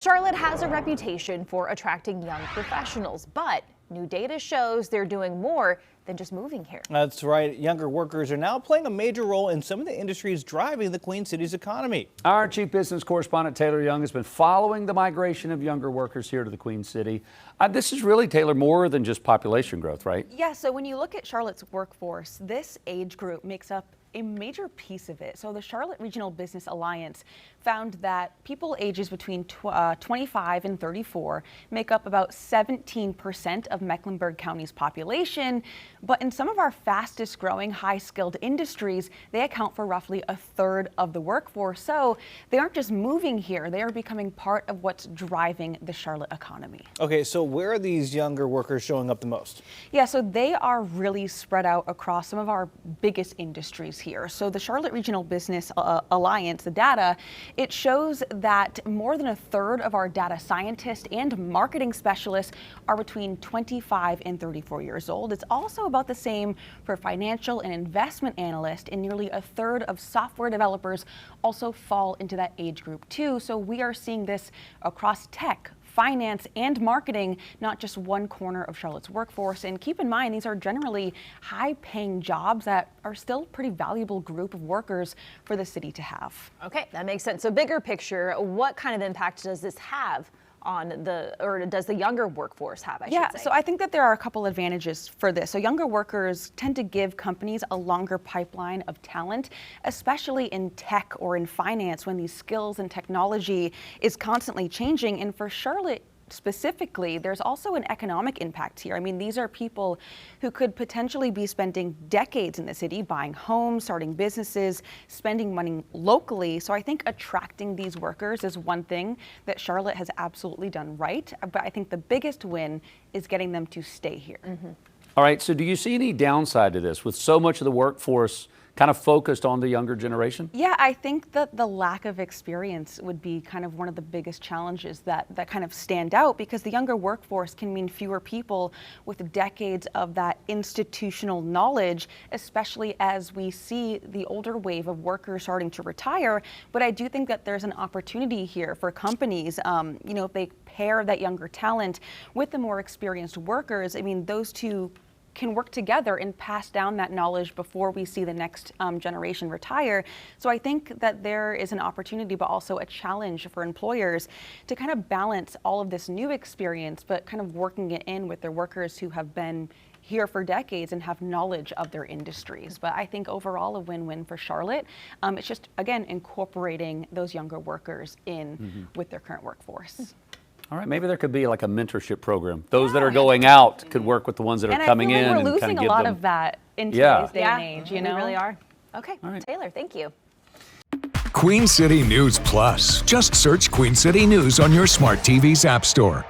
Charlotte has a reputation for attracting young professionals, but new data shows they're doing more than just moving here. That's right. Younger workers are now playing a major role in some of the industries driving the Queen City's economy. Our chief business correspondent Taylor Young has been following the migration of younger workers here to the Queen City. This is really, Taylor, more than just population growth, right? Yeah, so when you look at Charlotte's workforce, this age group makes up a major piece of it. So the Charlotte Regional Business Alliance found that people ages between 25 and 34 make up about 17% of Mecklenburg County's population. But in some of our fastest growing high skilled industries, they account for roughly a third of the workforce. So they aren't just moving here, they are becoming part of what's driving the Charlotte economy. Okay, so where are these younger workers showing up the most? Yeah, so they are really spread out across some of our biggest industries here. So the Charlotte Regional Business Alliance, the data, it shows that more than a third of our data scientists and marketing specialists are between 25 and 34 years old. It's also about the same for financial and investment analysts, and nearly a third of software developers also fall into that age group too. So we are seeing this across tech, finance, and marketing, not just one corner of Charlotte's workforce. And keep in mind, these are generally high-paying jobs that are still a pretty valuable group of workers for the city to have. Okay, that makes sense. So bigger picture, what kind of impact does this have on does the younger workforce have, I should say? So I think that there are a couple advantages for this. So younger workers tend to give companies a longer pipeline of talent, especially in tech or in finance when these skills and technology is constantly changing. And for Charlotte specifically, there's also an economic impact here. I mean, these are people who could potentially be spending decades in the city, buying homes, starting businesses, spending money locally. So I think attracting these workers is one thing that Charlotte has absolutely done right. But I think the biggest win is getting them to stay here. All right, so do you see any downside to this with so much of the workforce kind of focused on the younger generation? Yeah, I think that the lack of experience would be kind of one of the biggest challenges that kind of stand out, because the younger workforce can mean fewer people with decades of that institutional knowledge, especially as we see the older wave of workers starting to retire. But I do think that there's an opportunity here for companies, if they pair that younger talent with the more experienced workers. I mean, those two can work together and pass down that knowledge before we see the next generation retire. So I think that there is an opportunity, but also a challenge for employers to kind of balance all of this new experience, but kind of working it in with their workers who have been here for decades and have knowledge of their industries. But I think overall a win-win for Charlotte. It's just, again, incorporating those younger workers in with their current workforce. All right, maybe there could be like a mentorship program. Those that are going out could work with the ones that are coming in. We're losing a lot of that in today's day and age, We really are. Okay, right. Taylor, thank you. Queen City News Plus. Just search Queen City News on your smart TV's app store.